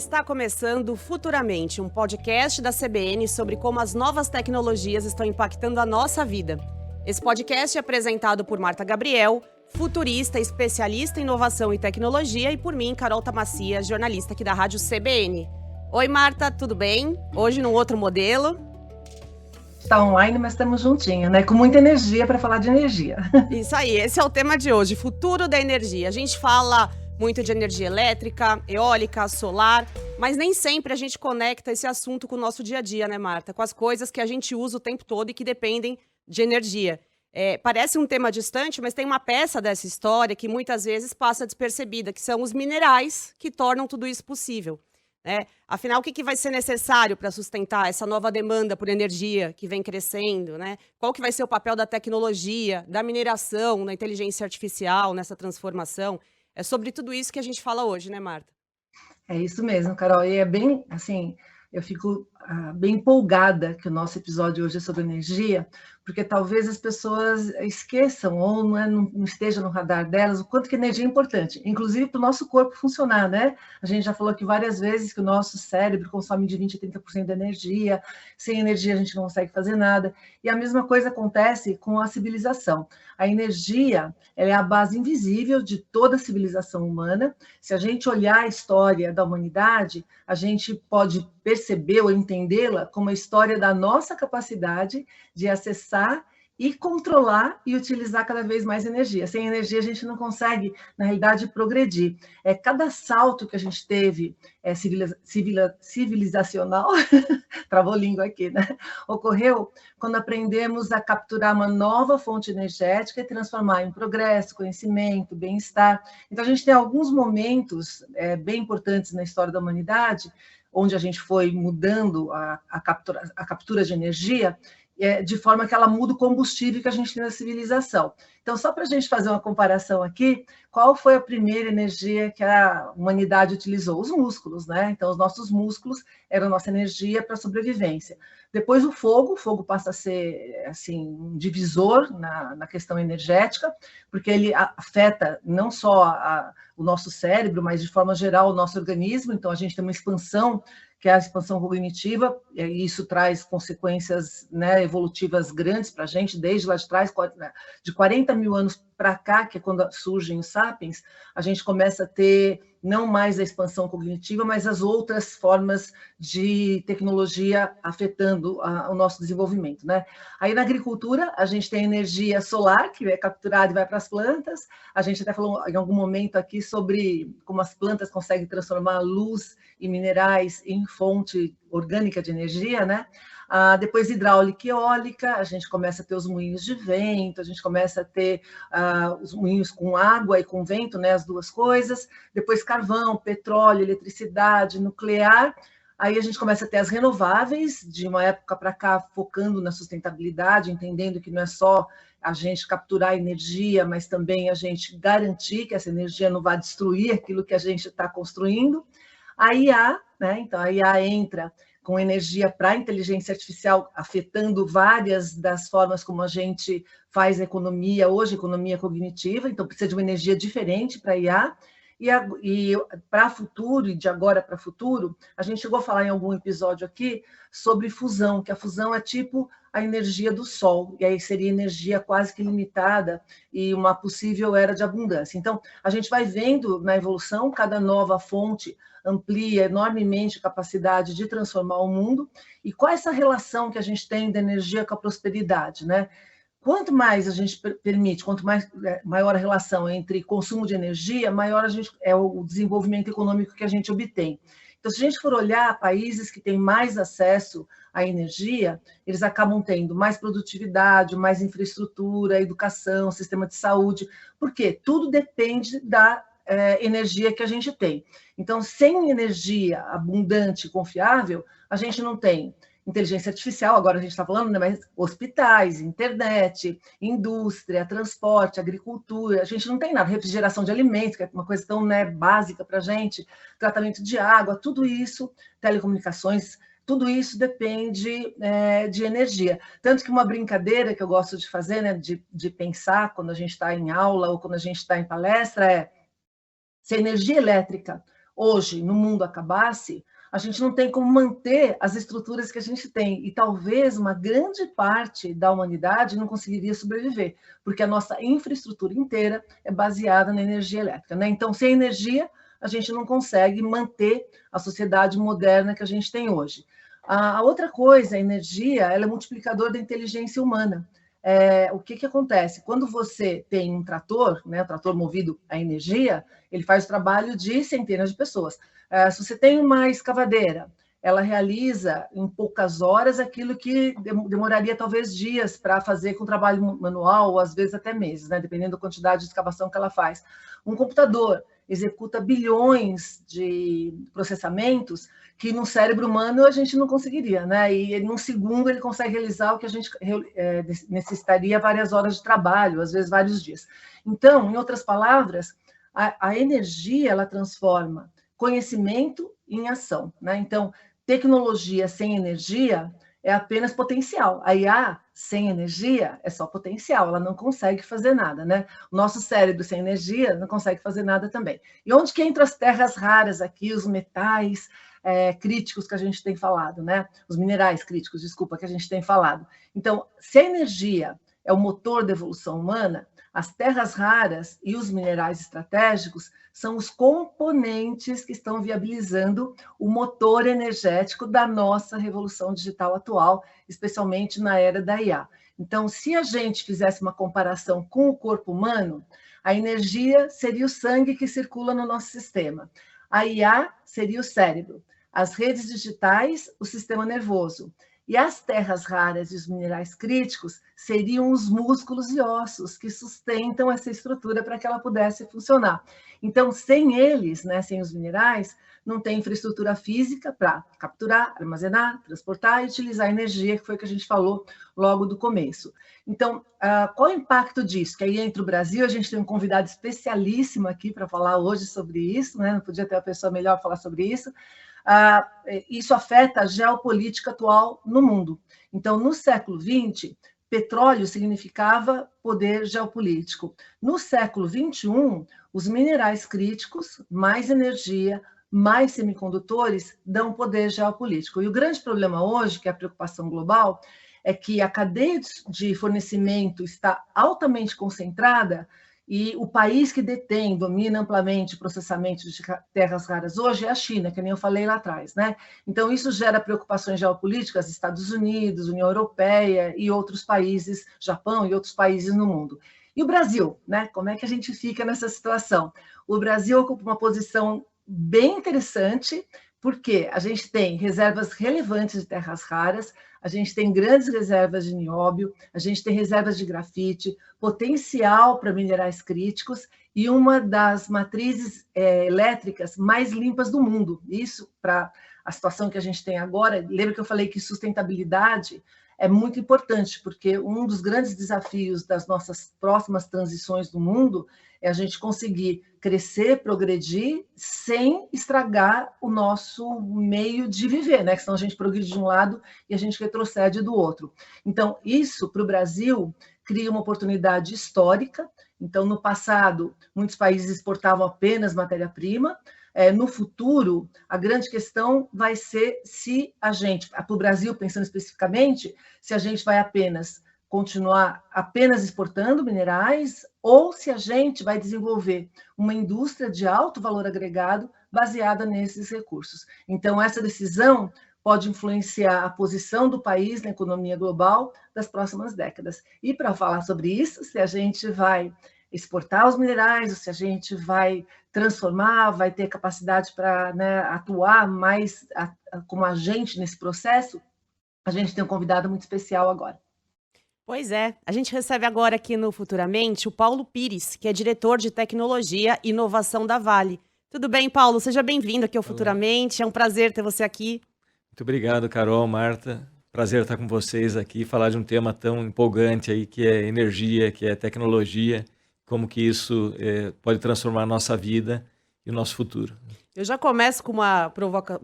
Está começando Futuramente, um podcast da CBN sobre como as novas tecnologias estão impactando a nossa vida. Esse podcast é apresentado por Marta Gabriel, futurista, especialista em inovação e tecnologia, e por mim, Carol Tamacia, jornalista aqui da Rádio CBN. Oi, Marta, tudo bem? Hoje num outro modelo. Está online, mas estamos juntinhos, né? Com muita energia para falar de energia. Isso aí, esse é o tema de hoje, futuro da energia. A gente fala muito de energia elétrica, eólica, solar, mas nem sempre a gente conecta esse assunto com o nosso dia a dia, né, Marta? Com as coisas que a gente usa o tempo todo e que dependem de energia. Parece um tema distante, mas tem uma peça dessa história que muitas vezes passa despercebida, que são os minerais que tornam tudo isso possível. Afinal, o que vai ser necessário para sustentar essa nova demanda por energia que vem crescendo, né? Qual que vai ser o papel da tecnologia, da mineração, da inteligência artificial nessa transformação? É sobre tudo isso que a gente fala hoje, né, Marta? É isso mesmo, Carol. E é bem, assim, eu fico bem empolgada que o nosso episódio hoje é sobre energia, porque talvez as pessoas esqueçam ou não esteja no radar delas o quanto que energia é importante, inclusive para o nosso corpo funcionar, né? A gente já falou aqui várias vezes que o nosso cérebro consome de 20% a 30% da energia, sem energia a gente não consegue fazer nada, e a mesma coisa acontece com a civilização. A energia, ela é a base invisível de toda a civilização humana. Se a gente olhar a história da humanidade, a gente pode perceber ou entendê-la como a história da nossa capacidade de acessar e controlar e utilizar cada vez mais energia. Sem energia a gente não consegue, na realidade, progredir. Cada salto que a gente teve civilizacional, travou língua aqui, né? Ocorreu quando aprendemos a capturar uma nova fonte energética e transformar em progresso, conhecimento, bem-estar. Então a gente tem alguns momentos bem importantes na história da humanidade, onde a gente foi mudando a captura de energia, de forma que ela muda o combustível que a gente tem na civilização. Então, só para a gente fazer uma comparação aqui, qual foi a primeira energia que a humanidade utilizou? Os músculos, né? Então, os nossos músculos eram a nossa energia para a sobrevivência. Depois o fogo passa a ser assim, um divisor na questão energética, porque ele afeta não só o nosso cérebro, mas de forma geral o nosso organismo. Então, a gente tem uma expansão, que é a expansão cognitiva, e isso traz consequências, né, evolutivas grandes para a gente, desde lá de trás, de 40 mil anos para cá, que é quando surgem os sapiens, a gente começa a ter não mais a expansão cognitiva, mas as outras formas de tecnologia afetando o nosso desenvolvimento, né? Aí na agricultura, a gente tem energia solar, que é capturada e vai para as plantas. A gente até falou em algum momento aqui sobre como as plantas conseguem transformar luz e minerais em fonte orgânica de energia, né? Depois hidráulica e eólica, a gente começa a ter os moinhos de vento, a gente começa a ter os moinhos com água e com vento, né, as duas coisas. Depois carvão, petróleo, eletricidade, nuclear. Aí a gente começa a ter as renováveis, de uma época para cá, focando na sustentabilidade, entendendo que não é só a gente capturar energia, mas também a gente garantir que essa energia não vai destruir aquilo que a gente está construindo. A IA, né? Então a IA entra com energia para a inteligência artificial, afetando várias das formas como a gente faz a economia, hoje economia cognitiva, então precisa de uma energia diferente para a IA. E para futuro, e de agora para futuro, a gente chegou a falar em algum episódio aqui sobre fusão, que a fusão é tipo a energia do Sol, e aí seria energia quase que ilimitada e uma possível era de abundância. Então, a gente vai vendo na evolução, cada nova fonte amplia enormemente a capacidade de transformar o mundo, e qual é essa relação que a gente tem da energia com a prosperidade, né? Quanto mais a gente permite, quanto maior a relação entre consumo de energia, maior é o desenvolvimento econômico que a gente obtém. Então, se a gente for olhar países que têm mais acesso à energia, eles acabam tendo mais produtividade, mais infraestrutura, educação, sistema de saúde. Por quê? Tudo depende da energia que a gente tem. Então, sem energia abundante e confiável, a gente não tem inteligência artificial, agora a gente está falando, né, mas hospitais, internet, indústria, transporte, agricultura, a gente não tem nada, refrigeração de alimentos, que é uma coisa tão, né, básica para a gente, tratamento de água, tudo isso, telecomunicações, tudo isso depende de energia. Tanto que uma brincadeira que eu gosto de fazer, né, de pensar quando a gente está em aula ou quando a gente está em palestra, se a energia elétrica hoje no mundo acabasse, a gente não tem como manter as estruturas que a gente tem. E talvez uma grande parte da humanidade não conseguiria sobreviver, porque a nossa infraestrutura inteira é baseada na energia elétrica, né? Então, sem energia, a gente não consegue manter a sociedade moderna que a gente tem hoje. A outra coisa, a energia, ela é multiplicador da inteligência humana. O que acontece? Quando você tem um trator, né, um trator movido a energia, ele faz o trabalho de centenas de pessoas. Se você tem uma escavadeira, ela realiza em poucas horas aquilo que demoraria talvez dias para fazer com trabalho manual, ou às vezes até meses, né, dependendo da quantidade de escavação que ela faz. Um computador executa bilhões de processamentos que no cérebro humano a gente não conseguiria, né? E num segundo ele consegue realizar o que a gente necessitaria várias horas de trabalho, às vezes vários dias. Então, em outras palavras, a energia ela transforma conhecimento em ação, né? Então, tecnologia sem energia é apenas potencial. A IA sem energia é só potencial, ela não consegue fazer nada, né? O nosso cérebro sem energia não consegue fazer nada também. E onde que entram as terras raras aqui, os metais críticos que a gente tem falado, né? Os minerais críticos, desculpa, que a gente tem falado. Então, se a energia é o motor da evolução humana, as terras raras e os minerais estratégicos são os componentes que estão viabilizando o motor energético da nossa revolução digital atual, especialmente na era da IA. Então, se a gente fizesse uma comparação com o corpo humano, a energia seria o sangue que circula no nosso sistema. A IA seria o cérebro. As redes digitais, o sistema nervoso. E as terras raras e os minerais críticos seriam os músculos e ossos que sustentam essa estrutura para que ela pudesse funcionar. Então, sem eles, né, sem os minerais, não tem infraestrutura física para capturar, armazenar, transportar e utilizar a energia, que foi o que a gente falou logo do começo. Então, qual é o impacto disso? Que aí entre o Brasil, a gente tem um convidado especialíssimo aqui para falar hoje sobre isso, né? Não podia ter uma pessoa melhor para falar sobre isso. Isso afeta a geopolítica atual no mundo. Então, no século XX, petróleo significava poder geopolítico. No século XXI, os minerais críticos, mais energia, mais semicondutores, dão poder geopolítico. E o grande problema hoje, que é a preocupação global, é que a cadeia de fornecimento está altamente concentrada e o país que detém, domina amplamente o processamento de terras raras hoje é a China, que nem eu falei lá atrás, né? Então, isso gera preocupações geopolíticas, Estados Unidos, União Europeia e outros países, Japão e outros países no mundo. E o Brasil, né? Como é que a gente fica nessa situação? O Brasil ocupa uma posição bem interessante, porque a gente tem reservas relevantes de terras raras, a gente tem grandes reservas de nióbio, a gente tem reservas de grafite, potencial para minerais críticos e uma das matrizes elétricas mais limpas do mundo. Isso para a situação que a gente tem agora. Lembra que eu falei que sustentabilidade é muito importante, porque um dos grandes desafios das nossas próximas transições do mundo é a gente conseguir crescer, progredir, sem estragar o nosso meio de viver, né? Que senão a gente progride de um lado e a gente retrocede do outro. Então, isso, para o Brasil, cria uma oportunidade histórica. Então, no passado, muitos países exportavam apenas matéria-prima. No futuro, a grande questão vai ser se a gente, para o Brasil, pensando especificamente, se a gente vai continuar apenas exportando minerais ou se a gente vai desenvolver uma indústria de alto valor agregado baseada nesses recursos. Então, essa decisão pode influenciar a posição do país na economia global das próximas décadas. E para falar sobre isso, se a gente vai exportar os minerais, ou se a gente vai transformar, vai ter capacidade para, né, atuar mais como agente nesse processo, a gente tem um convidado muito especial agora. Pois é, a gente recebe agora aqui no Futuramente o Paulo Pires, que é diretor de Tecnologia e Inovação da Vale. Tudo bem, Paulo? Seja bem-vindo aqui ao Futuramente, é um prazer ter você aqui. Muito obrigado, Carol, Marta. Prazer estar com vocês aqui, falar de um tema tão empolgante aí, que é energia, que é tecnologia, como que isso pode transformar a nossa vida e o nosso futuro. Eu já começo com uma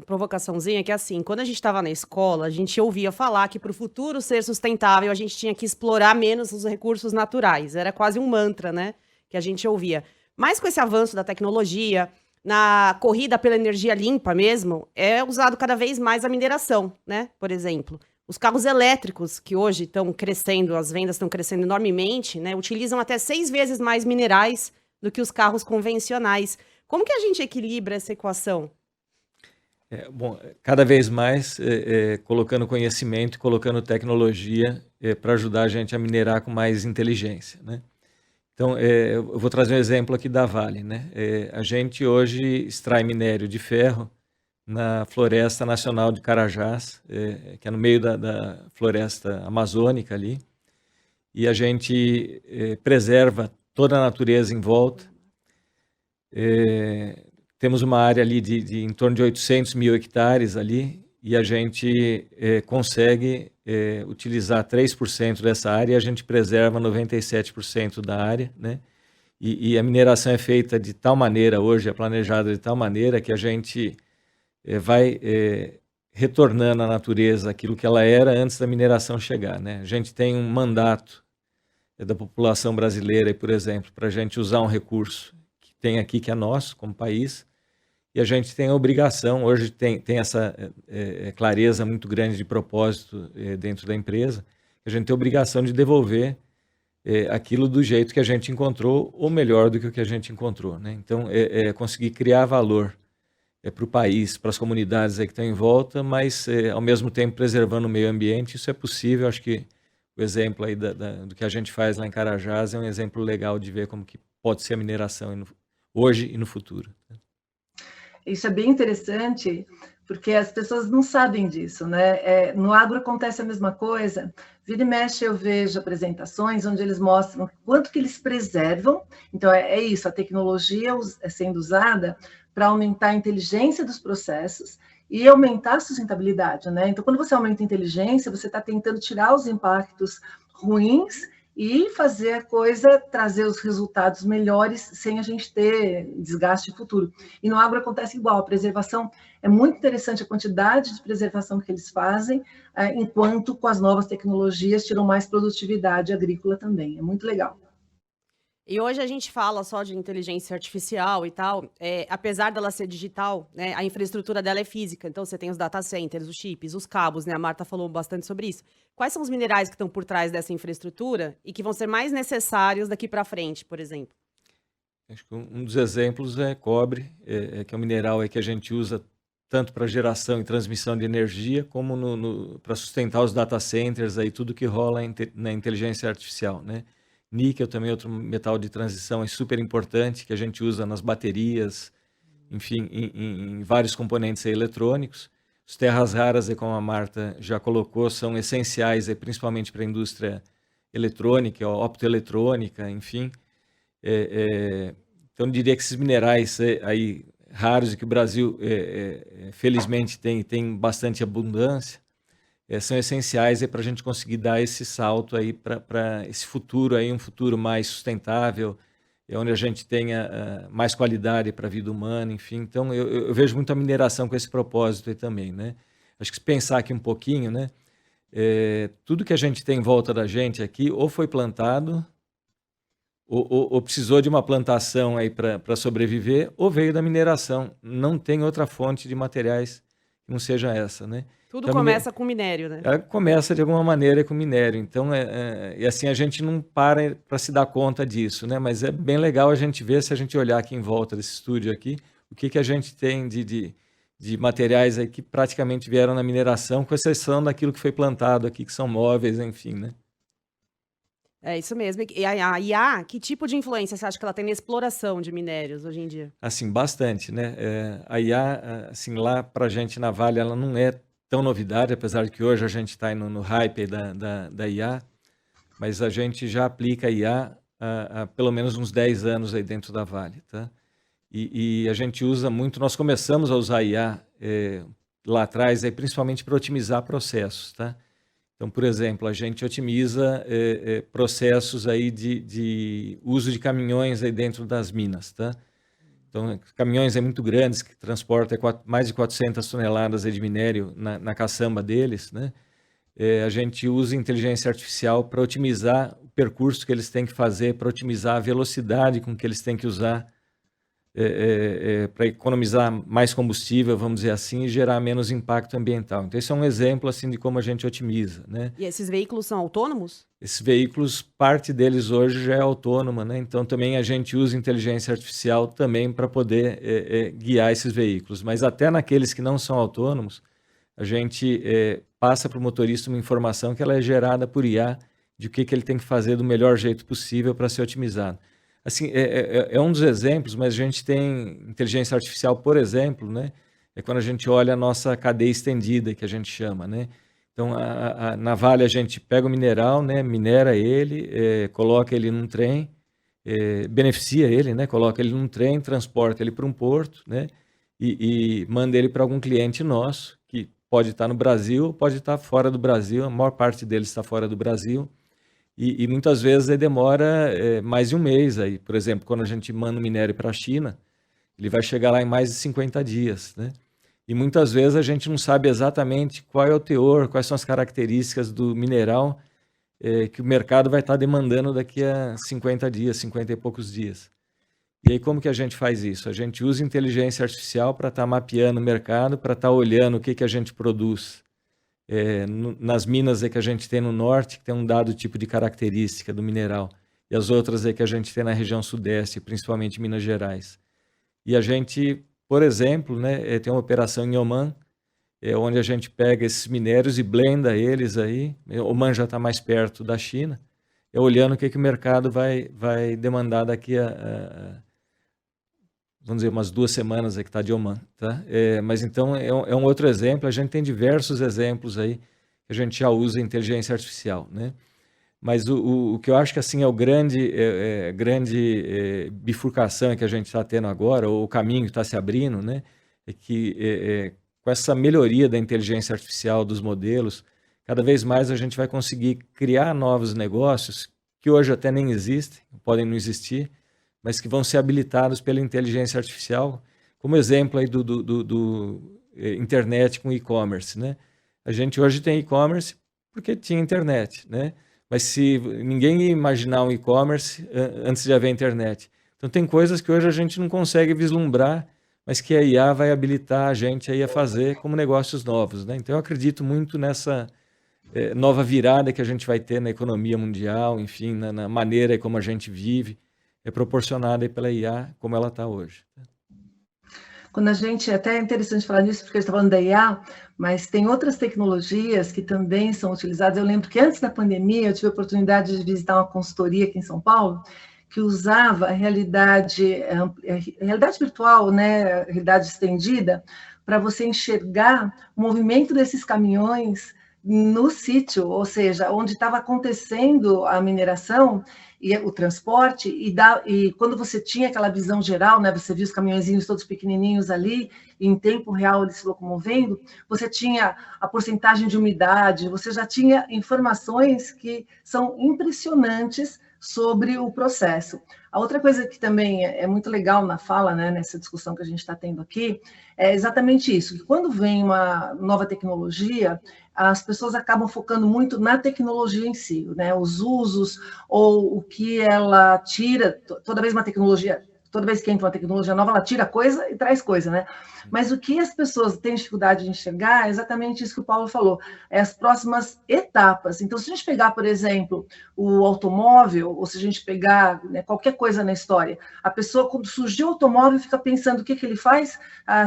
provocaçãozinha, que é assim, quando a gente estava na escola, a gente ouvia falar que para o futuro ser sustentável, a gente tinha que explorar menos os recursos naturais. Era quase um mantra, né, que a gente ouvia. Mas com esse avanço da tecnologia, na corrida pela energia limpa mesmo, é usado cada vez mais a mineração, né? Por exemplo, os carros elétricos, que hoje estão crescendo, as vendas estão crescendo enormemente, né? Utilizam até 6 vezes mais minerais do que os carros convencionais. Como que a gente equilibra essa equação? Bom, cada vez mais colocando conhecimento, colocando tecnologia para ajudar a gente a minerar com mais inteligência, né? Então, eu vou trazer um exemplo aqui da Vale, né? A gente hoje extrai minério de ferro na Floresta Nacional de Carajás, que é no meio da floresta amazônica ali, e a gente preserva toda a natureza em volta. Temos uma área ali de em torno de 800 mil hectares ali, e a gente consegue utilizar 3% dessa área e a gente preserva 97% da área, né? E a mineração é feita de tal maneira, hoje é planejada de tal maneira que a gente vai retornando à natureza aquilo que ela era antes da mineração chegar, né? A gente tem um mandato da população brasileira, por exemplo, para a gente usar um recurso que tem aqui, que é nosso como país, e a gente tem a obrigação, hoje tem essa clareza muito grande de propósito dentro da empresa, a gente tem a obrigação de devolver aquilo do jeito que a gente encontrou, ou melhor do que o que a gente encontrou, né? Então, conseguir criar valor para o país, para as comunidades aí que estão em volta, mas ao mesmo tempo preservando o meio ambiente, isso é possível. Acho que o exemplo aí do que a gente faz lá em Carajás é um exemplo legal de ver como que pode ser a mineração hoje e no futuro. Isso é bem interessante, porque as pessoas não sabem disso, né? No agro acontece a mesma coisa. Vira e mexe eu vejo apresentações onde eles mostram quanto que eles preservam. Então, é isso, a tecnologia sendo usada para aumentar a inteligência dos processos e aumentar a sustentabilidade, né? Então, quando você aumenta a inteligência, você está tentando tirar os impactos ruins e fazer a coisa, trazer os resultados melhores sem a gente ter desgaste futuro. E no agro acontece igual, a preservação é muito interessante, a quantidade de preservação que eles fazem, enquanto com as novas tecnologias tiram mais produtividade agrícola também, é muito legal. E hoje a gente fala só de inteligência artificial e tal, apesar dela ser digital, né, a infraestrutura dela é física. Então você tem os data centers, os chips, os cabos, né? A Marta falou bastante sobre isso. Quais são os minerais que estão por trás dessa infraestrutura e que vão ser mais necessários daqui para frente, por exemplo? Acho que um dos exemplos é cobre, que é um mineral que a gente usa tanto para geração e transmissão de energia, como para sustentar os data centers, aí, tudo que rola na inteligência artificial, né? Níquel também, outro metal de transição, é super importante, que a gente usa nas baterias, enfim, em vários componentes eletrônicos. Os terras raras, como a Marta já colocou, são essenciais, principalmente para a indústria eletrônica, optoeletrônica, enfim. Então, eu diria que esses minerais aí raros e que o Brasil, felizmente, tem bastante abundância, são essenciais para a gente conseguir dar esse salto aí para esse futuro aí, um futuro mais sustentável, onde a gente tenha mais qualidade para a vida humana, enfim. Então, eu vejo muito a mineração com esse propósito aí também, né? Acho que se pensar aqui um pouquinho, né? Tudo que a gente tem em volta da gente aqui, ou foi plantado, ou precisou de uma plantação aí para sobreviver, ou veio da mineração. Não tem outra fonte de materiais que não seja essa, né? Tudo Então, começa com minério, né? Começa de alguma maneira com minério. Então, e assim a gente não para se dar conta disso, né? Mas é bem legal a gente ver, se a gente olhar aqui em volta desse estúdio aqui, o que a gente tem de materiais aí que praticamente vieram na mineração, com exceção daquilo que foi plantado aqui, que são móveis, enfim, né? É isso mesmo. E a IA, que tipo de influência você acha que ela tem na exploração de minérios hoje em dia? Assim, bastante, né? A IA, assim, lá para a gente na Vale, ela não é tão novidade, apesar de que hoje a gente está no hype da IA, mas a gente já aplica a IA há pelo menos uns 10 anos aí dentro da Vale, tá? E a gente usa muito, nós começamos a usar a IA lá atrás, principalmente para otimizar processos, tá? Então, por exemplo, a gente otimiza processos aí de uso de caminhões aí dentro das minas, tá? Então, caminhões muito grandes que transportam mais de 400 toneladas de minério na caçamba deles, né? A gente usa inteligência artificial para otimizar o percurso que eles têm que fazer, para otimizar a velocidade com que eles têm que usar para economizar mais combustível, vamos dizer assim, e gerar menos impacto ambiental. Então, esse é um exemplo assim de como a gente otimiza, né? E esses veículos são autônomos? Esses veículos, parte deles hoje já é autônoma, né? Então também a gente usa inteligência artificial também para poder guiar esses veículos. Mas até naqueles que não são autônomos, a gente passa para o motorista uma informação que ela é gerada por IA de o que ele tem que fazer do melhor jeito possível para ser otimizado. Assim, é um dos exemplos, mas a gente tem inteligência artificial, por exemplo, né? É quando a gente olha a nossa cadeia estendida, que a gente chama, né? Então, na Vale, a gente pega o mineral, né? Minera ele, coloca ele num trem, beneficia ele, né? Coloca ele num trem, transporta ele para um porto, né? E manda ele para algum cliente nosso, que pode estar no Brasil, pode estar fora do Brasil, a maior parte deles está fora do Brasil. E muitas vezes demora mais de um mês. Aí, por exemplo, quando a gente manda o minério para a China, ele vai chegar lá em mais de 50 dias, né? E muitas vezes a gente não sabe exatamente qual é o teor, quais são as características do mineral que o mercado vai estar demandando daqui a 50 dias, 50 e poucos dias. E aí como que a gente faz isso? A gente usa inteligência artificial para estar mapeando o mercado, para estar olhando o que a gente produz nas minas que a gente tem no norte, que tem um dado tipo de característica do mineral, e as outras que a gente tem na região sudeste, principalmente Minas Gerais. E a gente, por exemplo, né, tem uma operação em Oman, onde a gente pega esses minérios e blenda eles aí. Oman já está mais perto da China, olhando o que o mercado vai demandar daqui vamos dizer, umas 2 semanas que está de Oman, tá? Mas então é um outro exemplo. A gente tem diversos exemplos aí que a gente já usa inteligência artificial, né? Mas o que eu acho que assim é o grande bifurcação que a gente está tendo agora, ou o caminho que está se abrindo, né? É que com essa melhoria da inteligência artificial dos modelos, cada vez mais a gente vai conseguir criar novos negócios que hoje até nem existem, podem não existir, mas que vão ser habilitados pela inteligência artificial, como exemplo aí do internet com e-commerce, né? A gente hoje tem e-commerce porque tinha internet, né? Mas se ninguém ia imaginar um e-commerce antes de haver internet. Então tem coisas que hoje a gente não consegue vislumbrar, mas que a IA vai habilitar a gente aí a fazer como negócios novos, né? Então eu acredito muito nessa nova virada que a gente vai ter na economia mundial, enfim, na maneira como a gente vive, proporcionada pela IA como ela está hoje. Quando a gente, até é interessante falar nisso, porque a gente está falando da IA, mas tem outras tecnologias que também são utilizadas. Eu lembro que antes da pandemia, eu tive a oportunidade de visitar uma consultoria aqui em São Paulo, que usava a realidade virtual, né, realidade estendida, para você enxergar o movimento desses caminhões no sítio, ou seja, onde estava acontecendo a mineração e o transporte, e quando você tinha aquela visão geral, né, você via os caminhõezinhos todos pequenininhos ali, e em tempo real eles se locomovendo, você tinha a porcentagem de umidade, você já tinha informações que são impressionantes sobre o processo. A outra coisa que também é muito legal na fala, né, nessa discussão que a gente está tendo aqui, é exatamente isso, que quando vem uma nova tecnologia, as pessoas acabam focando muito na tecnologia em si, né, os usos, ou o que ela tira, toda vez que entra uma tecnologia nova, ela tira coisa e traz coisa, né? Mas o que as pessoas têm dificuldade de enxergar é exatamente isso que o Paulo falou, as próximas etapas. Então, se a gente pegar, por exemplo, o automóvel, ou se a gente pegar, né, qualquer coisa na história, a pessoa, quando surgiu o automóvel, fica pensando o que ele faz,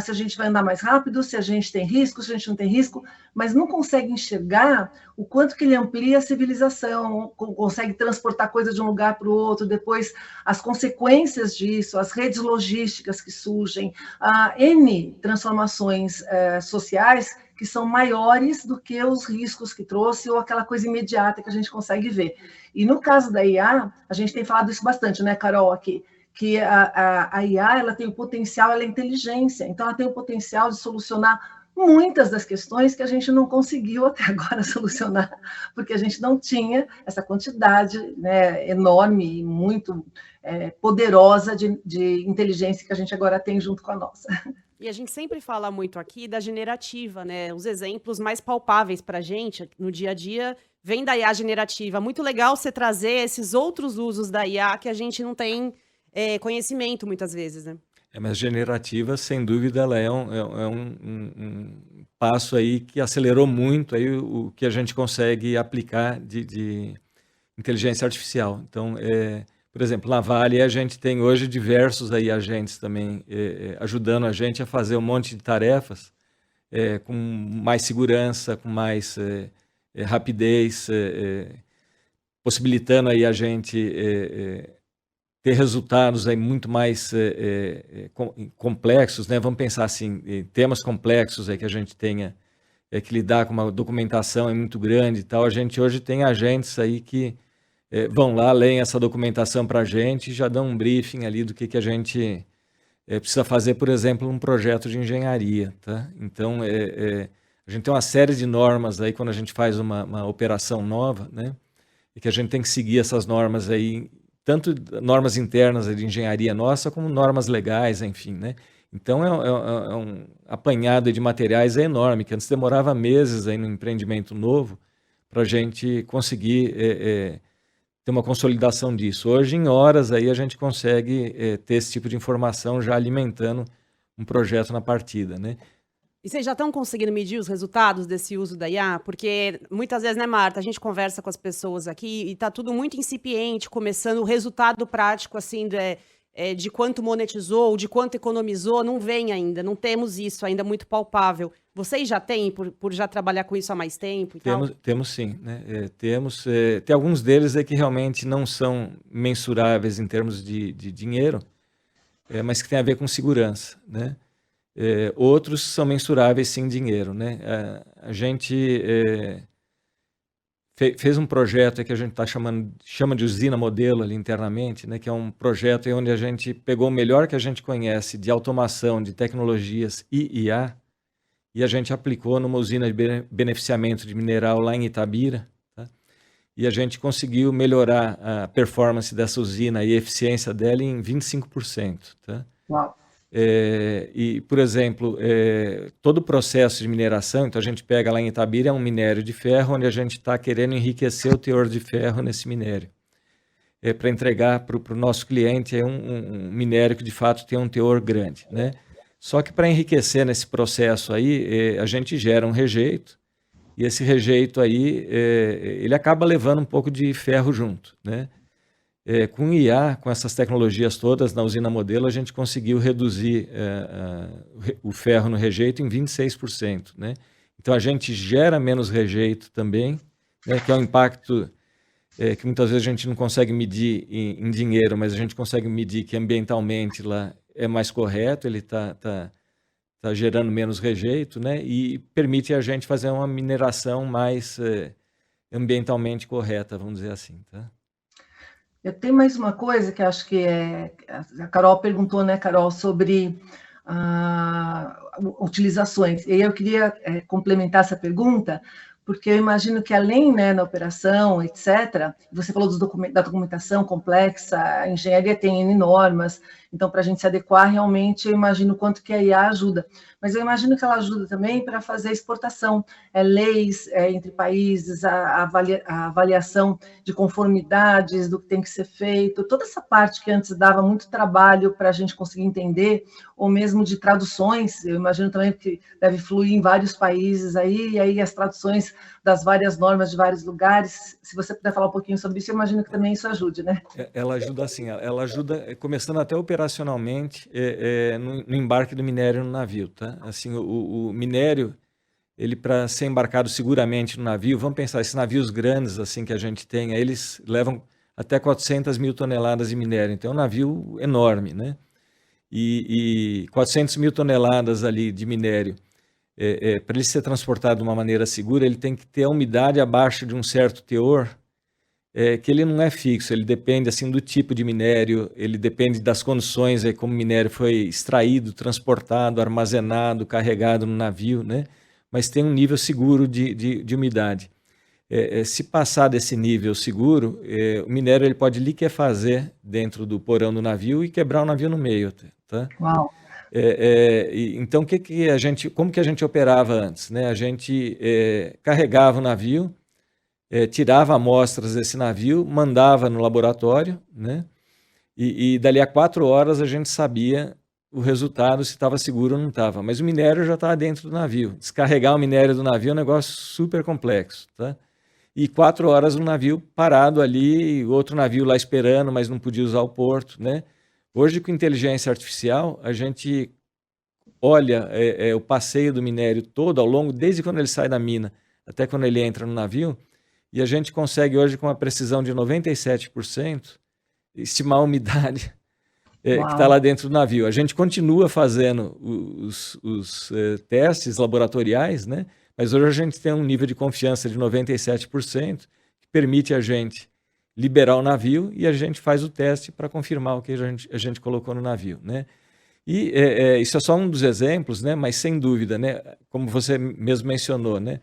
se a gente vai andar mais rápido, se a gente tem risco, se a gente não tem risco, mas não consegue enxergar o quanto que ele amplia a civilização, consegue transportar coisa de um lugar para o outro, depois as consequências disso, as redes logísticas que surgem, N transformações sociais que são maiores do que os riscos que trouxe ou aquela coisa imediata que a gente consegue ver. E no caso da IA, a gente tem falado isso bastante, né, Carol, aqui, que a IA ela tem o potencial, ela é inteligência, então ela tem o potencial de solucionar muitas das questões que a gente não conseguiu até agora solucionar, porque a gente não tinha essa quantidade, né, enorme e muito poderosa de inteligência que a gente agora tem junto com a nossa. E a gente sempre fala muito aqui da generativa, né? Os exemplos mais palpáveis para a gente no dia a dia vêm da IA generativa. Muito legal você trazer esses outros usos da IA que a gente não tem conhecimento muitas vezes, né? Mas generativa, sem dúvida, ela um passo aí que acelerou muito aí o que a gente consegue aplicar de inteligência artificial. Então, por exemplo, na Vale a gente tem hoje diversos aí agentes também ajudando a gente a fazer um monte de tarefas com mais segurança, com mais rapidez, possibilitando aí a gente ter resultados aí muito mais complexos, né? Vamos pensar assim, temas complexos aí que a gente tenha que lidar com uma documentação muito grande e tal. A gente hoje tem agentes aí que vão lá, leem essa documentação para a gente e já dão um briefing ali do que a gente precisa fazer, por exemplo, um projeto de engenharia, tá? Então, a gente tem uma série de normas aí quando a gente faz uma operação nova, né? E que a gente tem que seguir essas normas aí, tanto normas internas de engenharia nossa, como normas legais, enfim, né? Então, é um apanhado de materiais enorme, que antes demorava meses aí no empreendimento novo para a gente conseguir ter uma consolidação disso. Hoje, em horas, aí a gente consegue ter esse tipo de informação já alimentando um projeto na partida, né? E vocês já estão conseguindo medir os resultados desse uso da IA? Porque muitas vezes, né, Marta, a gente conversa com as pessoas aqui e está tudo muito incipiente, começando o resultado prático, assim, de quanto monetizou, de quanto economizou, não vem ainda, não temos isso ainda muito palpável. Vocês já têm, por já trabalhar com isso há mais tempo e tal? Temos sim, né? Tem alguns deles que realmente não são mensuráveis em termos de dinheiro, mas que tem a ver com segurança, né? Outros são mensuráveis sim em dinheiro, né? A gente fez um projeto que a gente chama de usina modelo ali internamente, né? Que é um projeto onde a gente pegou o melhor que a gente conhece de automação, de tecnologias e IA, e a gente aplicou numa usina de beneficiamento de mineral lá em Itabira, tá? E a gente conseguiu melhorar a performance dessa usina e a eficiência dela em 25%, tá? Uau. E, por exemplo, todo o processo de mineração, então a gente pega lá em Itabira, é um minério de ferro, onde a gente está querendo enriquecer o teor de ferro nesse minério, para entregar para o nosso cliente um minério que de fato tem um teor grande, né? Só que para enriquecer nesse processo aí, a gente gera um rejeito, e esse rejeito aí, ele acaba levando um pouco de ferro junto, né? Com IA, com essas tecnologias todas, na usina modelo, a gente conseguiu reduzir o ferro no rejeito em 26%, né? Então, a gente gera menos rejeito também, né? Que é um impacto que muitas vezes a gente não consegue medir em dinheiro, mas a gente consegue medir que ambientalmente lá é mais correto, ele tá gerando menos rejeito, né? E permite a gente fazer uma mineração mais ambientalmente correta, vamos dizer assim, tá? Eu tenho mais uma coisa que acho que a Carol perguntou, né, Carol, sobre utilizações. E eu queria complementar essa pergunta, porque eu imagino que além, né, na operação, etc., você falou da documentação complexa, a engenharia tem N normas, então para a gente se adequar realmente, eu imagino quanto que a IA ajuda. Mas eu imagino que ela ajuda também para fazer exportação, leis entre países, a avaliação de conformidades do que tem que ser feito, toda essa parte que antes dava muito trabalho para a gente conseguir entender, ou mesmo de traduções, eu imagino também que deve fluir em vários países aí, e aí as traduções das várias normas de vários lugares. Se você puder falar um pouquinho sobre isso, eu imagino que também isso ajude, né? Ela ajuda assim, ela ajuda começando até operacionalmente no embarque do minério no navio, tá? Assim, o minério, ele para ser embarcado seguramente no navio, vamos pensar, esses navios grandes assim que a gente tem, eles levam até 400 mil toneladas de minério, então é um navio enorme, né? E 400 mil toneladas ali de minério, para ele ser transportado de uma maneira segura, ele tem que ter a umidade abaixo de um certo teor, que ele não é fixo, ele depende assim do tipo de minério, ele depende das condições, como o minério foi extraído, transportado, armazenado, carregado no navio, né? Mas tem um nível seguro de umidade. Se passar desse nível seguro, o minério ele pode liquefazer dentro do porão do navio e quebrar o navio no meio, tá? Uau. Então, como que a gente operava antes, né? A gente carregava o navio, tirava amostras desse navio, mandava no laboratório, né? E dali a 4 horas a gente sabia o resultado se estava seguro ou não estava. Mas o minério já estava dentro do navio. Descarregar o minério do navio é um negócio super complexo, tá? E 4 horas um navio parado ali, outro navio lá esperando, mas não podia usar o porto, né? Hoje, com inteligência artificial, a gente olha o passeio do minério todo ao longo, desde quando ele sai da mina até quando ele entra no navio, e a gente consegue hoje, com uma precisão de 97%, estimar a umidade que está lá dentro do navio. A gente continua fazendo os testes laboratoriais, né? Mas hoje a gente tem um nível de confiança de 97%, que permite a gente liberar o navio e a gente faz o teste para confirmar o que a gente colocou no navio, né? E isso é só um dos exemplos, né? Mas sem dúvida, né? Como você mesmo mencionou, né?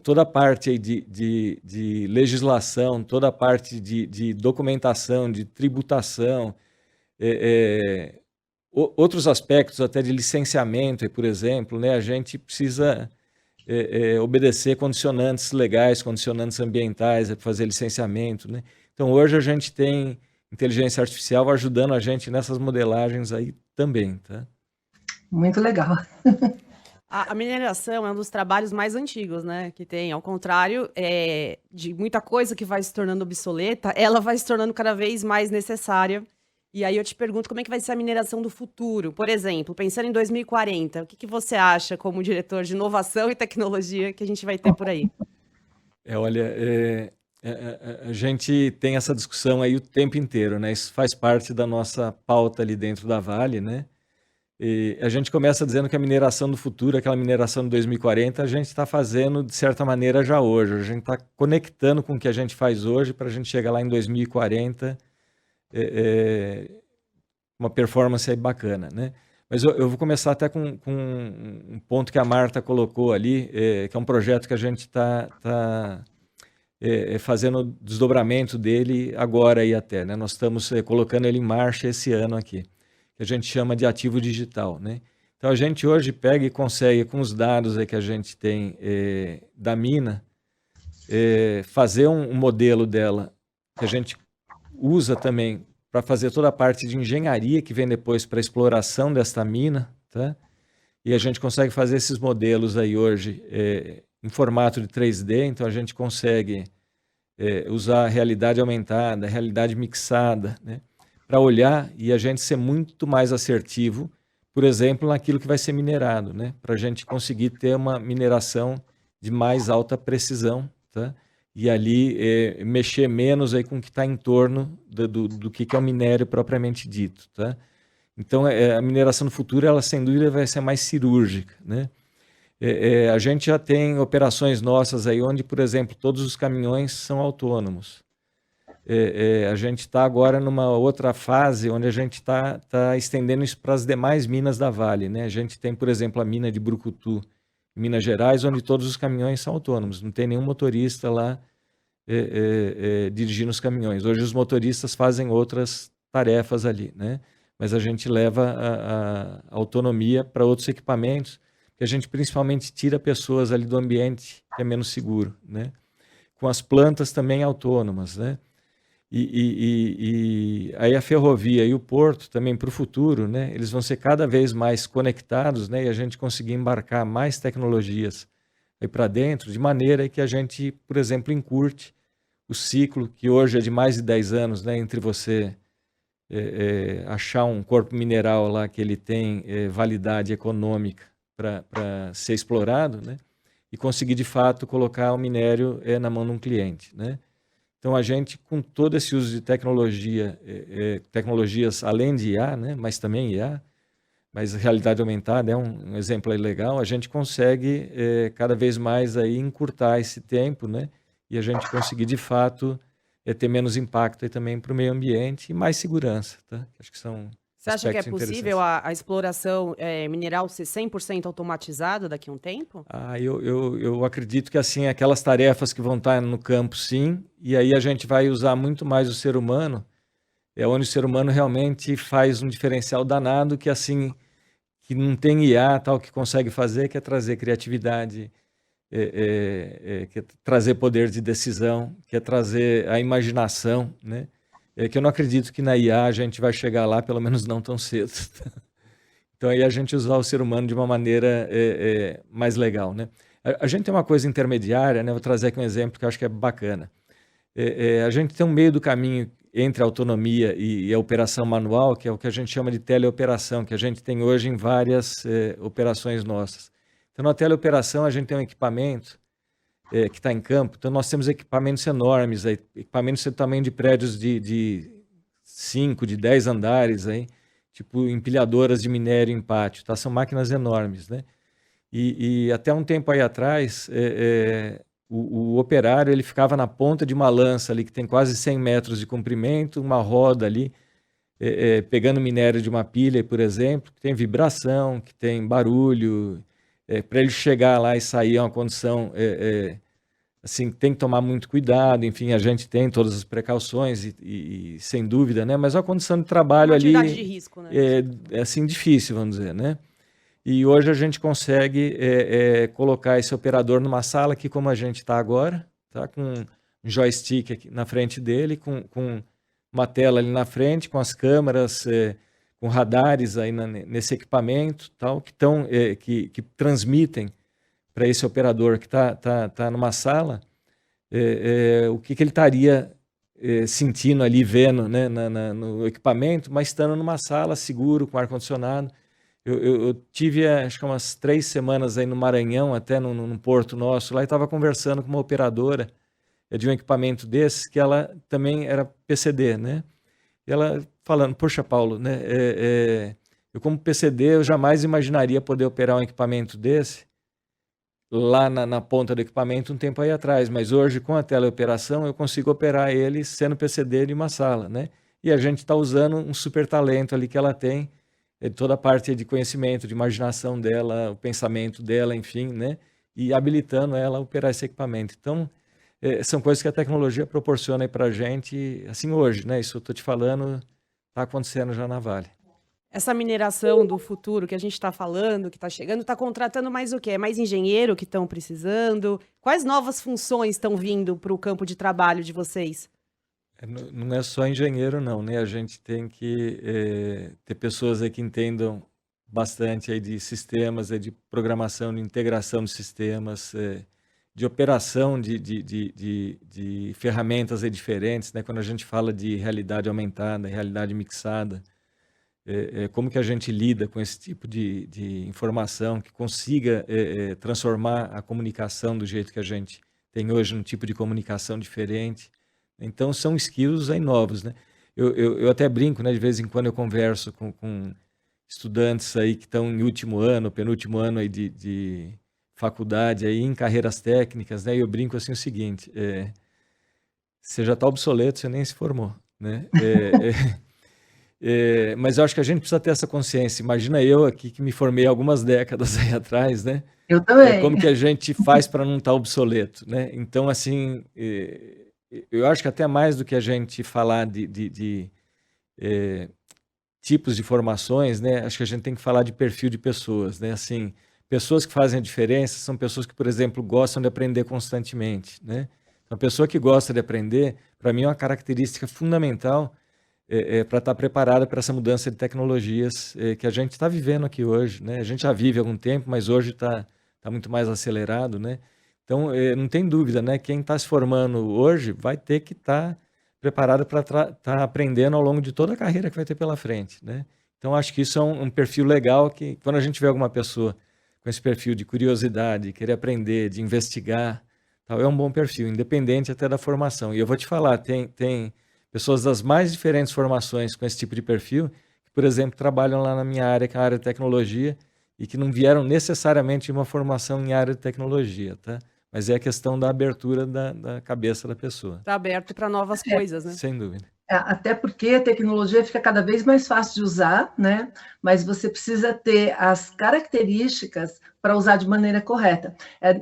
Toda a parte aí de legislação, toda a parte de documentação, de tributação, outros aspectos até de licenciamento, por exemplo, né? A gente precisa obedecer condicionantes legais, condicionantes ambientais, fazer licenciamento, né? Então, hoje a gente tem inteligência artificial ajudando a gente nessas modelagens aí também, tá? Muito legal. A mineração é um dos trabalhos mais antigos, né, que tem. Ao contrário de muita coisa que vai se tornando obsoleta, ela vai se tornando cada vez mais necessária. E aí eu te pergunto, como é que vai ser a mineração do futuro? Por exemplo, pensando em 2040, o que você acha, como diretor de inovação e tecnologia, que a gente vai ter por aí? Olha, a gente tem essa discussão aí o tempo inteiro, né? Isso faz parte da nossa pauta ali dentro da Vale, né? E a gente começa dizendo que a mineração do futuro, aquela mineração de 2040, a gente está fazendo de certa maneira já hoje. A gente está conectando com o que a gente faz hoje para a gente chegar lá em 2040 uma performance aí bacana, né? Mas eu vou começar até com um ponto que a Marta colocou ali, que é um projeto que a gente está fazendo o desdobramento dele agora aí até, né? Nós estamos colocando ele em marcha esse ano aqui, que a gente chama de ativo digital, né? Então a gente hoje pega e consegue, com os dados aí que a gente tem da mina, fazer um modelo dela que a gente usa também para fazer toda a parte de engenharia que vem depois para a exploração desta mina, tá? E a gente consegue fazer esses modelos aí hoje em formato de 3D, então a gente consegue usar a realidade aumentada, a realidade mixada, né? Para olhar e a gente ser muito mais assertivo, por exemplo, naquilo que vai ser minerado, né? Para a gente conseguir ter uma mineração de mais alta precisão, tá? E ali mexer menos aí com o que está em torno do que é o minério propriamente dito, tá? Então, a mineração no futuro, ela sem dúvida vai ser mais cirúrgica, né? A gente já tem operações nossas aí onde, por exemplo, todos os caminhões são autônomos. A gente está agora numa outra fase onde a gente está estendendo isso para as demais minas da Vale, né? A gente tem, por exemplo, a mina de Brucutu, em Minas Gerais, onde todos os caminhões são autônomos, não tem nenhum motorista lá dirigindo os caminhões. Hoje os motoristas fazem outras tarefas ali, né? Mas a gente leva a autonomia para outros equipamentos, que a gente principalmente tira pessoas ali do ambiente que é menos seguro, né? Com as plantas também autônomas, né? E aí a ferrovia e o porto também para o futuro, né? Eles vão ser cada vez mais conectados, né? E a gente conseguir embarcar mais tecnologias aí para dentro, de maneira que a gente, por exemplo, encurte o ciclo, que hoje é de mais de 10 anos, né? Entre você achar um corpo mineral lá que ele tem validade econômica para ser explorado, né? E conseguir, de fato, colocar o minério na mão de um cliente, né? Então, a gente, com todo esse uso de tecnologias além de IA, né? Mas também IA, mas realidade aumentada é um exemplo aí legal, a gente consegue cada vez mais aí encurtar esse tempo, né? E a gente conseguir, de fato, ter menos impacto aí também para o meio ambiente e mais segurança, tá? Acho que são Você acha que é aspectos possível interessantes. a exploração mineral ser 100% automatizada daqui a um tempo? Eu acredito que assim, aquelas tarefas que vão estar no campo, sim, e aí a gente vai usar muito mais o ser humano, onde o ser humano realmente faz um diferencial danado que assim, que não tem IA tal, que consegue fazer, que é trazer criatividade, que é trazer poder de decisão, que é trazer a imaginação, né? Que eu não acredito que na IA a gente vai chegar lá, pelo menos não tão cedo. Então aí a gente usar o ser humano de uma maneira mais legal, né? A gente tem uma coisa intermediária, né? Vou trazer aqui um exemplo que eu acho que é bacana. A gente tem um meio do caminho entre a autonomia e a operação manual, que é o que a gente chama de teleoperação, que a gente tem hoje em várias operações nossas. Então, na teleoperação, a gente tem um equipamento que está em campo. Então, nós temos equipamentos enormes, equipamentos do tamanho de prédios de 5, de 10 andares, aí, tipo empilhadoras de minério em pátio. Tá? São máquinas enormes, né? E até um tempo aí atrás, o operário ele ficava na ponta de uma lança ali que tem quase 100 metros de comprimento, uma roda ali, pegando minério de uma pilha, por exemplo, que tem vibração, que tem barulho, para ele chegar lá e sair é uma condição, assim, tem que tomar muito cuidado, enfim, a gente tem todas as precauções e sem dúvida, né? Mas a condição de trabalho Uma ali atividade de risco, né? é assim difícil, vamos dizer, né? E hoje a gente consegue colocar esse operador numa sala aqui como a gente está agora, tá? Com um joystick aqui na frente dele, com uma tela ali na frente, com as câmeras, com radares aí nesse equipamento, tal, que transmitem para esse operador que tá numa sala o que ele estaria sentindo ali, vendo, né, no equipamento, mas estando numa sala seguro, com ar-condicionado. Eu tive, acho que umas 3 semanas aí no Maranhão, até num porto nosso, lá e estava conversando com uma operadora de um equipamento desses, que ela também era PCD, né? E ela falando, poxa, Paulo, né, eu como PCD, eu jamais imaginaria poder operar um equipamento desse lá na ponta do equipamento um tempo aí atrás, mas hoje com a teleoperação eu consigo operar ele sendo PCD de uma sala, né? E a gente está usando um super talento ali que ela tem, toda a parte de conhecimento, de imaginação dela, o pensamento dela, enfim, né? E habilitando ela a operar esse equipamento. Então, são coisas que a tecnologia proporciona para a gente, assim, hoje, né? Isso eu estou te falando, está acontecendo já na Vale. Essa mineração do futuro que a gente está falando, que está chegando, está contratando mais o quê? É mais engenheiro que estão precisando? Quais novas funções estão vindo para o campo de trabalho de vocês? Não é só engenheiro, não, né? A gente tem que ter pessoas aí que entendam bastante aí de sistemas, de programação, de integração de sistemas, de operação de ferramentas aí diferentes, né? Quando a gente fala de realidade aumentada, realidade mixada, como que a gente lida com esse tipo de informação que consiga transformar a comunicação do jeito que a gente tem hoje num tipo de comunicação diferente. Então, são skills aí novos, né? Eu até brinco, né? De vez em quando eu converso com estudantes aí que estão em último ano, penúltimo ano aí de faculdade, aí em carreiras técnicas, né? E eu brinco assim o seguinte, você já está obsoleto, você nem se formou, né? Mas eu acho que a gente precisa ter essa consciência. Imagina eu aqui que me formei algumas décadas aí atrás, né? Eu também. Como que a gente faz para não estar obsoleto, né? Então, assim... eu acho que até mais do que a gente falar de tipos de formações, né? Acho que a gente tem que falar de perfil de pessoas, né? Assim, pessoas que fazem a diferença são pessoas que, por exemplo, gostam de aprender constantemente, né? Uma pessoa que gosta de aprender, para mim, é uma característica fundamental para estar preparada para essa mudança de tecnologias que a gente está vivendo aqui hoje, né? A gente já vive há algum tempo, mas hoje está muito mais acelerado, né? Então, não tem dúvida, né? Quem está se formando hoje vai ter que estar preparado para estar aprendendo ao longo de toda a carreira que vai ter pela frente, né? Então, acho que isso é um perfil legal que, quando a gente vê alguma pessoa com esse perfil de curiosidade, querer aprender, de investigar, tal, é um bom perfil, independente até da formação. E eu vou te falar, tem pessoas das mais diferentes formações com esse tipo de perfil, que, por exemplo, trabalham lá na minha área, que é a área de tecnologia, e que não vieram necessariamente de uma formação em área de tecnologia, tá? Mas é a questão da abertura da cabeça da pessoa. Está aberto para novas coisas, né? Sem dúvida. Até porque a tecnologia fica cada vez mais fácil de usar, né? Mas você precisa ter as características para usar de maneira correta.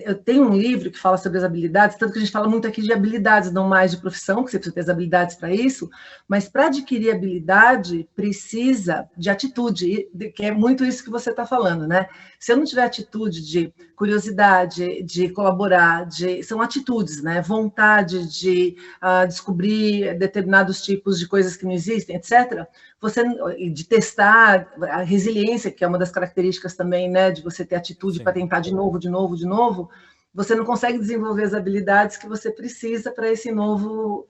Eu tenho um livro que fala sobre as habilidades, tanto que a gente fala muito aqui de habilidades, não mais de profissão, que você precisa ter as habilidades para isso, mas para adquirir habilidade, precisa de atitude, que é muito isso que você está falando, né? Se eu não tiver atitude de curiosidade, de colaborar, são atitudes, né? Vontade de descobrir determinados tipos de coisas que não existem, etc., de testar a resiliência, que é uma das características também, né, de você ter atitude para tentar de novo, você não consegue desenvolver as habilidades que você precisa para esse novo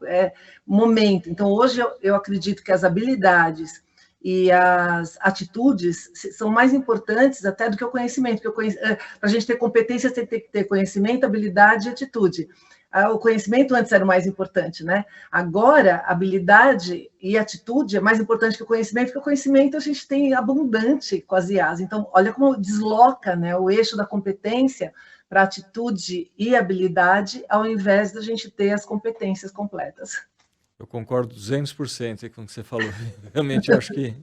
momento. Então, hoje eu acredito que as habilidades e as atitudes são mais importantes até do que o conhecimento, porque para a gente ter competência, você tem que ter conhecimento, habilidade e atitude. O conhecimento antes era o mais importante, né? Agora, habilidade e atitude é mais importante que o conhecimento, porque o conhecimento a gente tem abundante com as IAs. Então, olha como desloca, né, o eixo da competência para atitude e habilidade, ao invés da gente ter as competências completas. Eu concordo 200% com o que você falou. Realmente, eu acho que...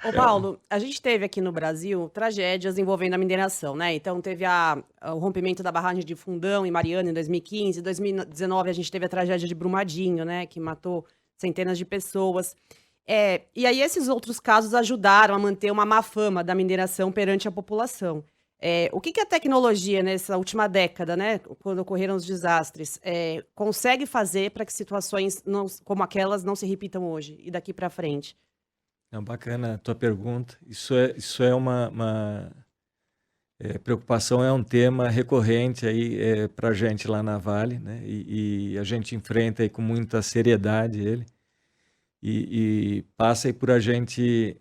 Ô, Paulo, a gente teve aqui no Brasil tragédias envolvendo a mineração, né? Então, teve o rompimento da barragem de Fundão e Mariana em 2015. Em 2019, a gente teve a tragédia de Brumadinho, né? Que matou centenas de pessoas. E aí, esses outros casos ajudaram a manter uma má fama da mineração perante a população. O que a tecnologia, nessa última década, né? Quando ocorreram os desastres, consegue fazer para que situações como aquelas não se repitam hoje e daqui para frente? Bacana a tua pergunta. Isso é uma preocupação, é um tema recorrente aí para a gente lá na Vale, né? E a gente enfrenta aí com muita seriedade ele e passa aí por a gente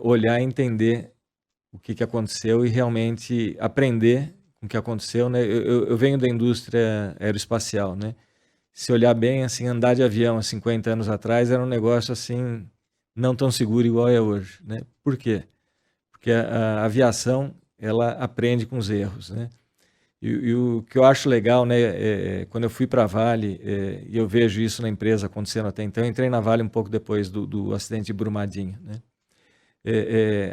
olhar e entender o que aconteceu e realmente aprender com o que aconteceu, né? Eu venho da indústria aeroespacial, né? Se olhar bem, assim, andar de avião há 50 anos atrás era um negócio assim não tão seguro igual é hoje, né? Por quê? Porque a aviação, ela aprende com os erros, né? E o que eu acho legal, né, quando eu fui para a Vale, e eu vejo isso na empresa acontecendo até então, eu entrei na Vale um pouco depois do acidente de Brumadinho, né?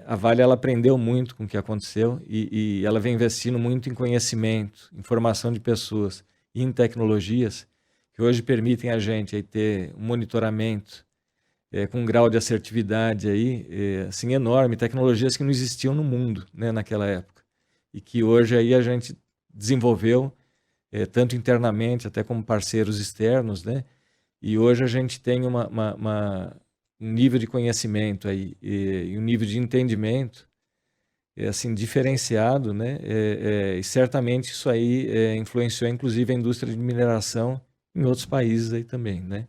A Vale, ela aprendeu muito com o que aconteceu e ela vem investindo muito em conhecimento, em formação de pessoas e em tecnologias que hoje permitem a gente aí ter um monitoramento com um grau de assertividade aí, assim, enorme, tecnologias que não existiam no mundo, né, naquela época, e que hoje aí a gente desenvolveu, tanto internamente até como parceiros externos, né, e hoje a gente tem um nível de conhecimento aí, e um nível de entendimento assim, diferenciado, né, e certamente isso aí influenciou inclusive a indústria de mineração em outros países aí também, né.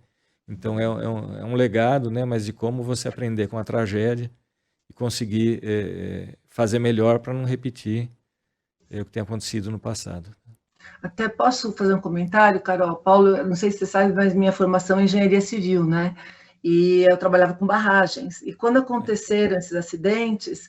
Então, é um legado, né, mas de como você aprender com a tragédia e conseguir fazer melhor para não repetir o que tem acontecido no passado. Até posso fazer um comentário, Carol? Paulo, não sei se você sabe, mas minha formação é engenharia civil, né? E eu trabalhava com barragens. E quando aconteceram esses acidentes,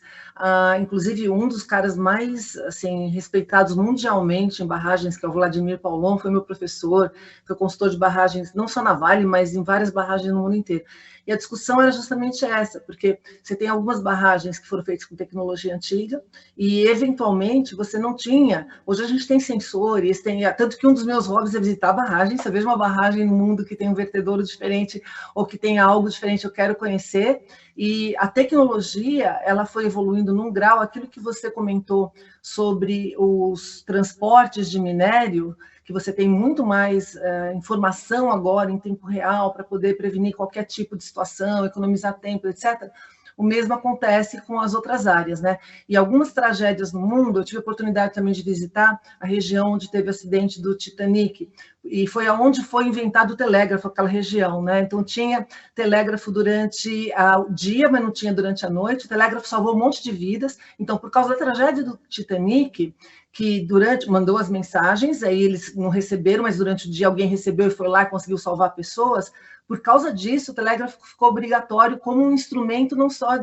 inclusive um dos caras mais assim, respeitados mundialmente em barragens, que é o Vladimir Paulon, foi meu professor, foi consultor de barragens, não só na Vale, mas em várias barragens no mundo inteiro. E a discussão era justamente essa, porque você tem algumas barragens que foram feitas com tecnologia antiga e, eventualmente, você não tinha... Hoje a gente tem sensores, tanto que um dos meus hobbies é visitar barragens. Se eu vejo uma barragem no mundo que tem um vertedouro diferente ou que tem algo diferente, eu quero conhecer. E a tecnologia, ela foi evoluindo num grau, aquilo que você comentou sobre os transportes de minério, que você tem muito mais informação agora em tempo real para poder prevenir qualquer tipo de situação, economizar tempo, etc. O mesmo acontece com as outras áreas, né? E algumas tragédias no mundo, eu tive a oportunidade também de visitar a região onde teve o acidente do Titanic, e foi aonde foi inventado o telégrafo, aquela região, né? Então tinha telégrafo durante o dia, mas não tinha durante a noite. O telégrafo salvou um monte de vidas. Então, por causa da tragédia do Titanic, que mandou as mensagens, aí eles não receberam, mas durante o dia alguém recebeu e foi lá e conseguiu salvar pessoas. Por causa disso, o telégrafo ficou obrigatório como um instrumento não só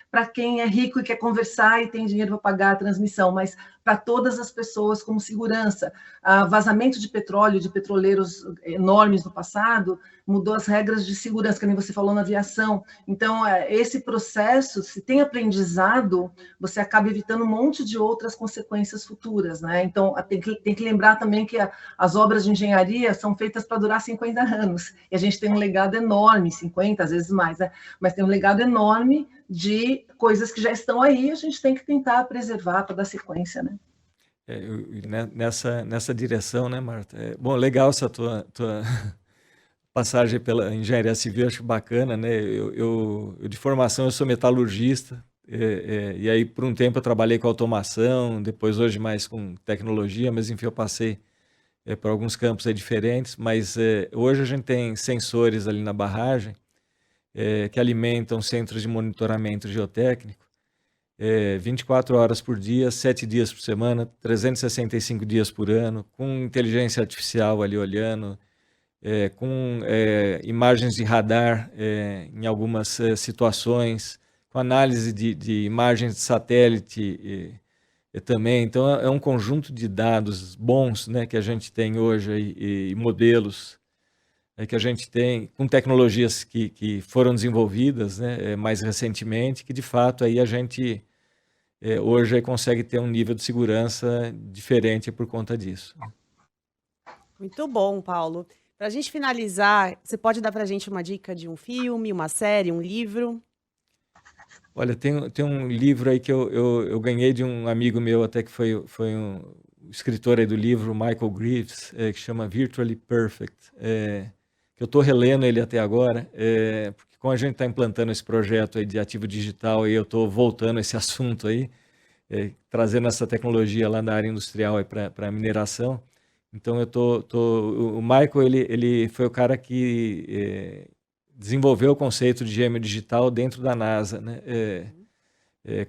para quem é rico e quer conversar e tem dinheiro para pagar a transmissão, mas para todas as pessoas como segurança. Vazamento de petróleo, de petroleiros enormes no passado, mudou as regras de segurança, que nem você falou na aviação. Então, esse processo, se tem aprendizado, você acaba evitando um monte de outras consequências futuras, né? Então, tem que lembrar também que as obras de engenharia são feitas para durar 50 anos, e a gente tem um legado enorme, 50, às vezes mais, né? Mas tem um legado enorme de coisas que já estão aí, a gente tem que tentar preservar para dar sequência, né? Nessa direção, né, Marta? Bom, legal essa tua passagem pela engenharia civil, acho bacana, né? Eu de formação, eu sou metalurgista, e aí por um tempo eu trabalhei com automação, depois hoje mais com tecnologia, mas enfim, eu passei por alguns campos aí diferentes, mas hoje a gente tem sensores ali na barragem que alimentam centros de monitoramento geotécnico 24 horas por dia, 7 dias por semana, 365 dias por ano, com inteligência artificial ali olhando, com imagens de radar em algumas situações, com análise de imagens de satélite também. Então, é um conjunto de dados bons, né, que a gente tem hoje e modelos que a gente tem com tecnologias que foram desenvolvidas, né, mais recentemente, que de fato aí a gente hoje consegue ter um nível de segurança diferente por conta disso. Muito bom, Paulo. Para a gente finalizar, você pode dar para a gente uma dica de um filme, uma série, um livro? Olha, tem um livro aí que eu ganhei de um amigo meu, até que foi um escritor aí do livro, Michael Greaves, que chama Virtually Perfect, que eu estou relendo ele até agora, porque como a gente está implantando esse projeto aí de ativo digital, e eu estou voltando a esse assunto aí, trazendo essa tecnologia lá na área industrial para a mineração. Então, o Michael, ele foi o cara que desenvolveu o conceito de gêmeo digital dentro da NASA, né?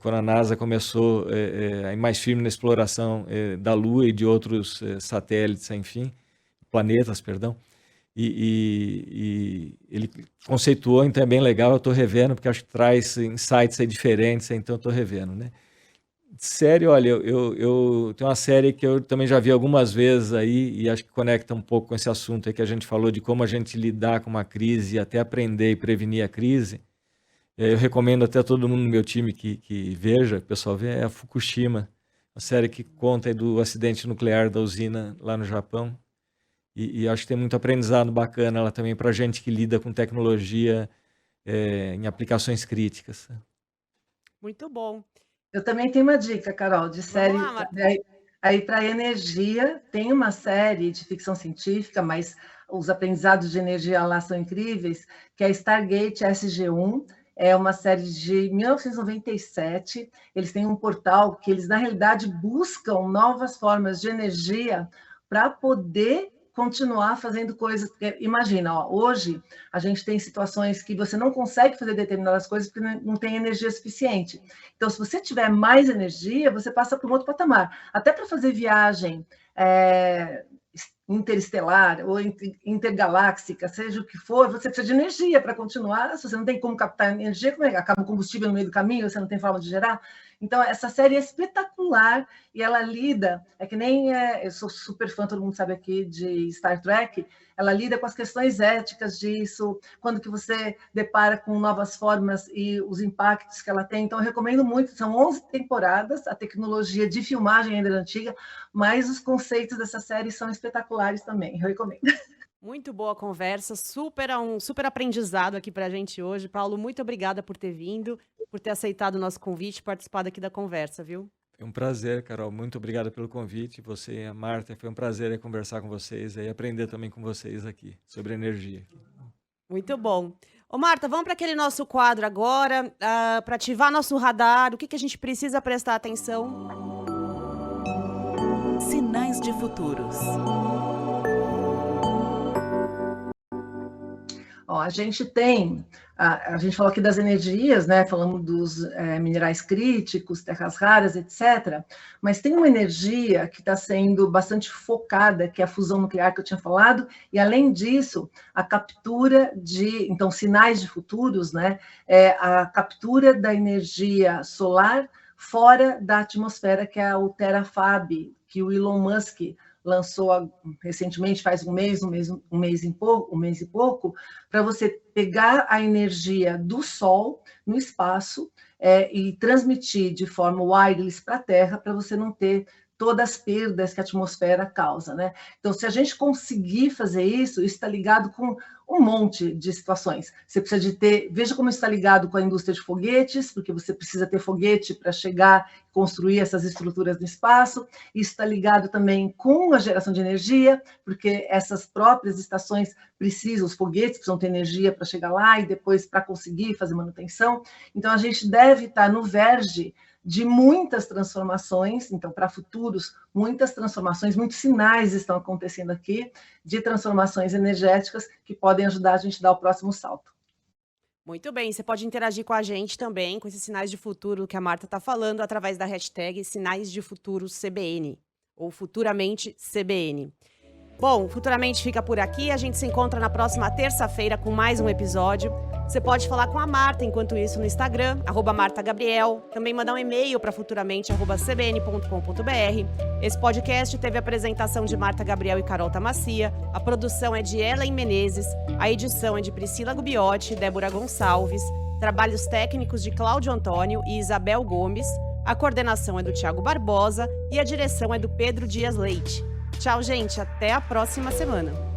Quando a NASA começou a ir mais firme na exploração da Lua e de outros satélites, enfim, planetas, perdão, e ele conceituou, então é bem legal, eu estou revendo, porque acho que traz insights aí diferentes, então eu estou revendo, né? Sério, olha, eu tenho uma série que eu também já vi algumas vezes aí, e acho que conecta um pouco com esse assunto aí que a gente falou de como a gente lidar com uma crise e até aprender e prevenir a crise. Eu recomendo até todo mundo no meu time que veja, o pessoal vê, é a Fukushima, uma série que conta aí do acidente nuclear da usina lá no Japão. E acho que tem muito aprendizado bacana lá também para a gente que lida com tecnologia em aplicações críticas. Muito bom. Eu também tenho uma dica, Carol, de série. Vamos lá, Marta. Aí para energia, tem uma série de ficção científica, mas os aprendizados de energia lá são incríveis, que é Stargate SG-1. É uma série de 1997. Eles têm um portal que eles, na realidade, buscam novas formas de energia para poder continuar fazendo coisas. Imagina, ó, hoje a gente tem situações que você não consegue fazer determinadas coisas porque não tem energia suficiente. Então, se você tiver mais energia, você passa para um outro patamar. Até para fazer viagem interestelar ou intergaláctica, seja o que for, você precisa de energia para continuar. Se você não tem como captar energia, como é que acaba o combustível no meio do caminho, você não tem forma de gerar? Então, essa série é espetacular e ela lida, é que nem eu sou super fã, todo mundo sabe aqui, de Star Trek, ela lida com as questões éticas disso, quando que você depara com novas formas e os impactos que ela tem. Então, eu recomendo muito, são 11 temporadas, a tecnologia de filmagem ainda é antiga, mas os conceitos dessa série são espetaculares também, eu recomendo. Muito boa conversa, um super aprendizado aqui para a gente hoje. Paulo, muito obrigada por ter vindo, por ter aceitado o nosso convite e participado aqui da conversa, viu? Foi um prazer, Carol. Muito obrigado pelo convite. Você e a Marta, foi um prazer conversar com vocês e aprender também com vocês aqui sobre energia. Muito bom. Ô, Marta, vamos para aquele nosso quadro agora, para ativar nosso radar. O que a gente precisa prestar atenção? Sinais de futuros. Ó, a gente tem, a gente falou aqui das energias, né? Falamos dos minerais críticos, terras raras, etc. Mas tem uma energia que está sendo bastante focada, que é a fusão nuclear que eu tinha falado, e além disso, a captura de, então, sinais de futuros, né? A captura da energia solar fora da atmosfera, que é o TerraFab, que o Elon Musk lançou recentemente, faz um mês e pouco, para você pegar a energia do Sol no espaço e transmitir de forma wireless para a Terra, para você não ter todas as perdas que a atmosfera causa, né? Então, se a gente conseguir fazer isso está ligado com um monte de situações. Você precisa de ter, veja como está ligado com a indústria de foguetes, porque você precisa ter foguete para chegar e construir essas estruturas no espaço. Isso está ligado também com a geração de energia, porque essas próprias estações precisam, os foguetes precisam ter energia para chegar lá e depois para conseguir fazer manutenção. Então, a gente deve estar no verge de muitas transformações, então, para futuros, muitas transformações, muitos sinais estão acontecendo aqui de transformações energéticas que podem ajudar a gente a dar o próximo salto. Muito bem, você pode interagir com a gente também, com esses sinais de futuro que a Marta está falando, através da hashtag Sinais de Futuro CBN, ou Futuramente CBN. Bom, Futuramente fica por aqui, a gente se encontra na próxima terça-feira com mais um episódio. Você pode falar com a Marta, enquanto isso, no Instagram, @MartaGabriel. Também mandar um e-mail para futuramente@cbn.com.br. Esse podcast teve a apresentação de Marta Gabriel e Carol Tamassia. A produção é de Ellen Menezes. A edição é de Priscila Gubiotti e Débora Gonçalves. Trabalhos técnicos de Cláudio Antônio e Isabel Gomes. A coordenação é do Thiago Barbosa e a direção é do Pedro Dias Leite. Tchau, gente. Até a próxima semana.